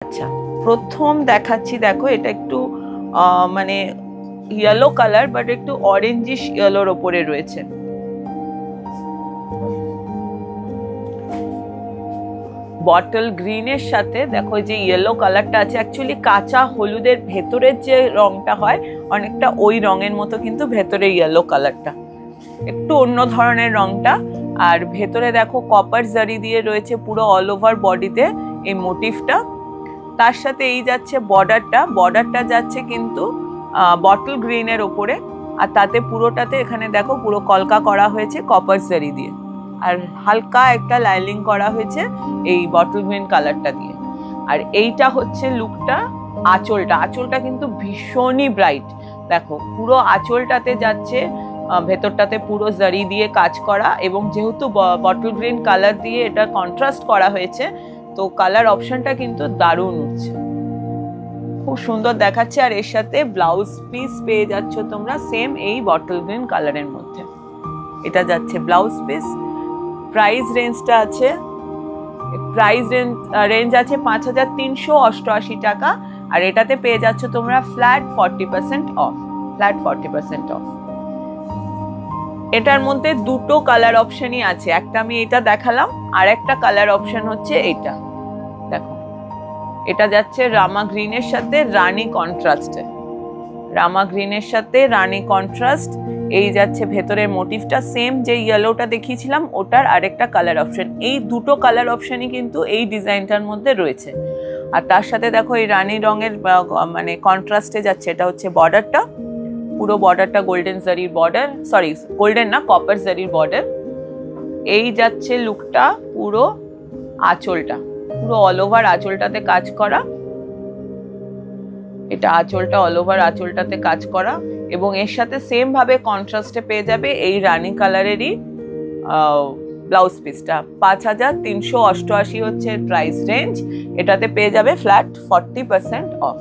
আচ্ছা, প্রথম দেখাচ্ছি, দেখো এটা একটু মানে ইয়েলো কালার, বাট একটু অরেঞ্জিশ ইয়েলোর ওপরে রয়েছে। বটল গ্রিনের সাথে দেখো যে ইয়েলো কালারটা আছে, অ্যাকচুয়ালি কাঁচা হলুদের ভেতরের যে রংটা হয় অনেকটা ওই রঙের মতো, কিন্তু ভেতরে ইয়েলো কালারটা একটু অন্য ধরনের রংটা। আর ভেতরে দেখো কপার জারি দিয়ে রয়েছে পুরো অল ওভার বডিতে এই মোটিভটা। তার সাথে এই যাচ্ছে বর্ডারটা যাচ্ছে কিন্তু বটল গ্রিনের ওপরে, আর তাতে পুরোটাতে এখানে দেখো পুরো কলকা করা হয়েছে কপার জারি দিয়ে, আর হালকা একটা লাইনিং করা হয়েছে এই বটল গ্রিন কালারটা দিয়ে। আর এইটা হচ্ছে লুকটা। আঁচলটা কিন্তু ভীষণই ব্রাইট, দেখো পুরো আঁচলটাতে যাচ্ছে, ভেতরটাতে পুরো জারি দিয়ে কাজ করা, এবং যেহেতু বটল গ্রিন কালার দিয়ে এটা কন্ট্রাস্ট করা হয়েছে, তো কালার অপশনটা কিন্তু দারুণ উঠছে, খুব সুন্দর দেখাচ্ছে। আর এর সাথে ব্লাউজ পিস পেয়ে যাচ্ছ তোমরা সেম এই বটল গ্রিন কালারের মধ্যে। এটা যাচ্ছে ব্লাউজ পিস। প্রাইস রেঞ্জটা আছে, রেঞ্জ আছে 5388 টাকা, আর এটাতে পেয়ে যাচ্ছ তোমরা ফ্ল্যাট 40% অফ। এটার মধ্যে দুটো কালার অপশনই আছে, একটা আমি এটা দেখালাম, আর একটা কালার অপশন হচ্ছে এইটা। দেখো এটা যাচ্ছে রামা গ্রিনের সাথে রানী কন্ট্রাস্ট, এই যাচ্ছে ভেতরের মোটিভটা সেম যে ইয়েলোটা দেখিয়েছিলাম ওটার আরেকটা কালার অপশন। এই দুটো কালার অপশনই কিন্তু এই ডিজাইনটার মধ্যে রয়েছে। আর তার সাথে দেখো এই রানী রঙের মানে কন্ট্রাস্টে যাচ্ছে, এটা হচ্ছে বর্ডারটা, পুরো বর্ডারটা গোল্ডেন জারির বর্ডার, সরি গোল্ডেন না কপার জারির বর্ডার। এই যাচ্ছে লুকটা, পুরো আঁচলটা পুরো অল ওভার আঁচলটাতে কাজ করা, এটা আঁচলটা অল ওভার আঁচলটাতে কাজ করা, এবং এর সাথে সেম ভাবে কন্ট্রাস্টে পেয়ে যাবে এই রানী কালারেরই ব্লাউজ পিসটা। 5388 হচ্ছে প্রাইস রেঞ্জ, এটাতে পেয়ে যাবে ফ্ল্যাট 40% অফ।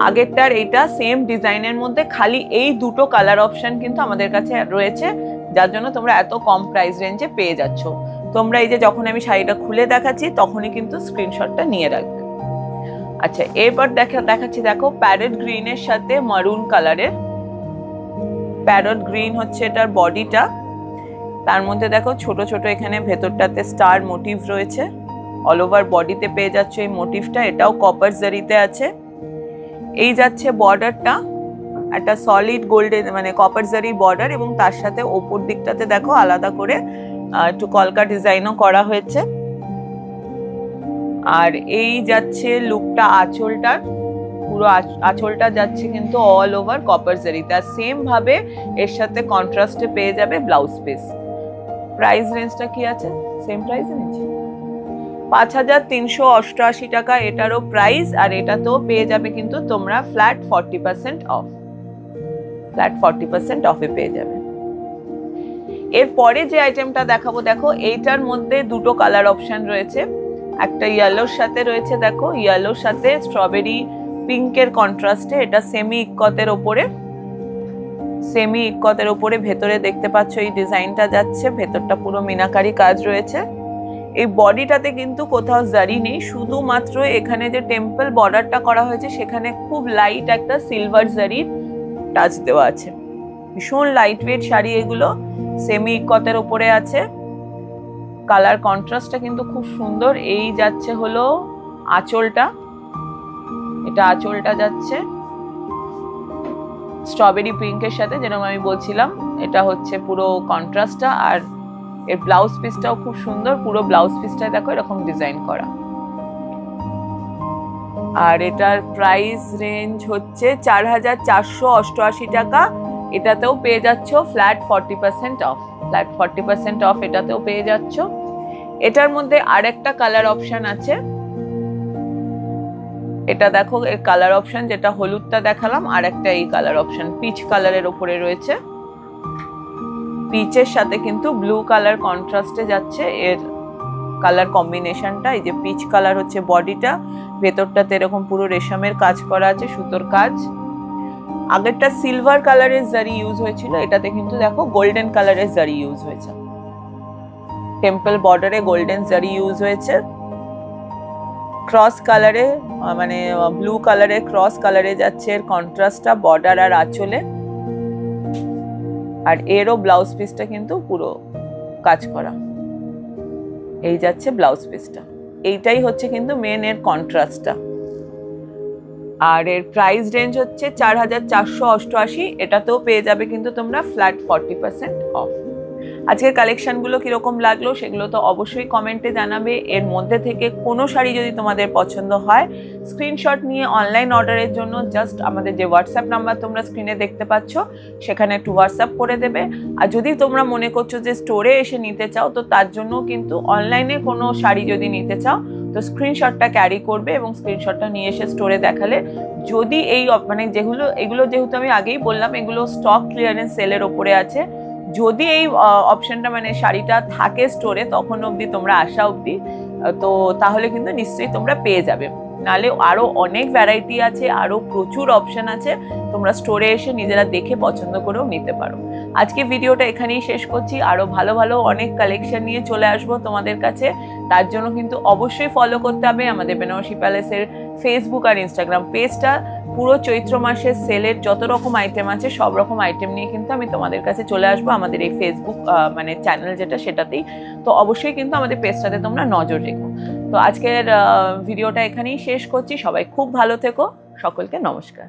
আগেরটার এইটা সেম ডিজাইনের মধ্যে খালি এই দুটো কালার অপশন কিন্তু আমাদের কাছে রয়েছে, যার জন্য তোমরা এত কম প্রাইস রেঞ্জে পেয়ে যাচ্ছ। তোমরা এই যে যখন আমি শাড়িটা খুলে দেখাচ্ছি তখনই কিন্তু স্ক্রিনশটটা নিয়ে রাখবে। আচ্ছা, এরপর দেখাচ্ছি, দেখো প্যারট গ্রিনের সাথে মারুন কালারের। প্যারট গ্রিন হচ্ছে এটার বডিটা, তার মধ্যে দেখো ছোট ছোট এখানে ভেতরটাতে স্টার মোটিভ রয়েছে, অল ওভার বডিতে পেয়ে যাচ্ছ এই মোটিভটা, এটাও কপার জারিতে আছে। এই যাচ্ছে বর্ডারটা, একটা সলিড গোল্ডেন মানে কপার জারি বর্ডার, এবং তার সাথে ওপর দিকটাতে দেখো আলাদা করে একটু কলকা ডিজাইনও করা হয়েছে। আর এই যাচ্ছে লুকটা আঁচলটার, পুরো আঁচলটা যাচ্ছে কিন্তু অল ওভার কপার জারিতে, আর সেম ভাবে এর সাথে কন্ট্রাস্টে পেয়ে যাবে ব্লাউজ পিস। প্রাইস রেঞ্জটা কি আছে? সেম প্রাইস রেঞ্জ 5388 টাকা এটারও প্রাইস, আর এটাতেও পেয়ে যাবে কিন্তু তোমরা ফ্ল্যাট 40% অফ। অফে পেয়ে যাবে। এরপরে যে আইটেমটা দেখাবো, দেখো এইটার মধ্যে দুটো কালার অপশন রয়েছে, একটা ইয়েলোর সাথে রয়েছে, দেখো ইয়েলোর সাথে স্ট্রবেরি পিঙ্কের কন্ট্রাস্টে, এটা সেমি ইক্কতের ওপরে ভেতরে দেখতে পাচ্ছ এই ডিজাইনটা যাচ্ছে, ভেতরটা পুরো মিনাকারি কাজ রয়েছে। এই বডিটাতে কিন্তু কোথাও জারি নেই, শুধুমাত্র এখানে যে টেম্পল বর্ডারটা করা হয়েছে সেখানে খুব লাইট একটা সিলভার জারির টাচ দেওয়া আছে। ভীষণ লাইট ওয়েট শাড়ি এগুলো, সেমি ইক্কতের ওপরে আছে। কালার কন্ট্রাস্টটা কিন্তু খুব সুন্দর। এই যাচ্ছে হলো আঁচলটা, এটা আঁচলটা যাচ্ছে স্ট্রবেরি পিঙ্কের সাথে, যেরকম আমি বলছিলাম এটা হচ্ছে পুরো কন্ট্রাস্টটা। আর এর ব্লাউজ পিসটাও খুব সুন্দর, পুরো ব্লাউজ পিসটা দেখো এরকম ডিজাইন করা। আর এটার প্রাইস রেঞ্জ হচ্ছে 4488 টাকা, এটাতেও পেয়ে যাচ্ছ ফ্ল্যাট 40% অফ। এটাতেও পেয়ে যাচ্ছ। এটার মধ্যে আরেকটা কালার অপশন আছে, এটা দেখো এর কালার অপশন, যেটা হলুদটা দেখালাম, আর একটা এই কালার অপশন পিচ কালারের উপরে রয়েছে। পিচের সাথে কিন্তু ব্লু কালার কন্ট্রাস্টে যাচ্ছে এর কালার কম্বিনেশনটা। এই যে পিচ কালার হচ্ছে বডিটা, ভেতরটাতে এরকম পুরো রেশমের কাজ করা আছে, সুতোর কাজ। আগেরটা সিলভার কালারের জারি ইউজ হয়েছিল, এটাতে কিন্তু দেখো গোল্ডেন কালারের জারি ইউজ হয়েছে, টেম্পল বর্ডারে গোল্ডেন জারি ইউজ হয়েছে। ক্রস কালারে, মানে ব্লু কালারে ক্রস কালারে যাচ্ছে এর কন্ট্রাস্টটা বর্ডার আর আঁচলে। আর এরও ব্লাউজ পিসটা কিন্তু পুরো কাজ করা, এই যাচ্ছে ব্লাউজ পিসটা। এইটাই হচ্ছে কিন্তু মেন এর কন্ট্রাস্টটা। আর এর প্রাইস রেঞ্জ হচ্ছে 4488। এটাতেও পেয়ে যাবে কিন্তু তোমরা ফ্ল্যাট 40% অফ। আজকের কালেকশনগুলো কিরকম লাগলো সেগুলো তো অবশ্যই কমেন্টে জানাবে। এর মধ্যে থেকে কোনো শাড়ি যদি তোমাদের পছন্দ হয়, স্ক্রিনশট নিয়ে অনলাইন অর্ডারের জন্য জাস্ট আমাদের যে হোয়াটসঅ্যাপ নাম্বার তোমরা স্ক্রিনে দেখতে পাচ্ছ সেখানে একটু হোয়াটসঅ্যাপ করে দেবে। আর যদি তোমরা মনে করছো যে স্টোরে এসে নিতে চাও, তো তার জন্য কিন্তু অনলাইনে কোনো শাড়ি যদি নিতে চাও তো স্ক্রিনশটটা ক্যারি করবে এবং স্ক্রিনশটটা নিয়ে এসে স্টোরে দেখালে, যদি এই মানে এগুলো যেহেতু আমি আগেই বললাম এগুলো স্টক ক্লিয়ারেন্স সেলের ওপরে আছে, যদি এই অপশনটা মানে শাড়িটা থাকে স্টোরে তখন অবধি তোমরা আসা অবধি, তো তাহলে কিন্তু নিশ্চয়ই তোমরা পেয়ে যাবে। নালে আরো অনেক ভ্যারাইটি আছে, আরো প্রচুর অপশন আছে, তোমরা স্টোরে এসে নিজেরা দেখে পছন্দ করেও নিতে পারো। আজকে ভিডিওটা এখানেই শেষ করছি। আরো ভালো ভালো অনেক কালেকশন নিয়ে চলে আসবো তোমাদের কাছে। তার জন্য কিন্তু অবশ্যই ফলো করতে হবে আমাদের বেনারসি প্যালেসের ফেসবুক আর ইনস্টাগ্রাম পেজটা। পুরো চৈত্র মাসের সেলের যত রকম আইটেম আছে সব রকম আইটেম নিয়ে কিন্তু আমি তোমাদের কাছে চলে আসবো আমাদের এই ফেসবুক মানে চ্যানেল যেটা সেটাতেই। তো অবশ্যই কিন্তু আমাদের পেজটাতে তোমরা নজর রেখো। তো আজকের ভিডিওটা এখানেই শেষ করছি। সবাই খুব ভালো থেকো, সকলকে নমস্কার।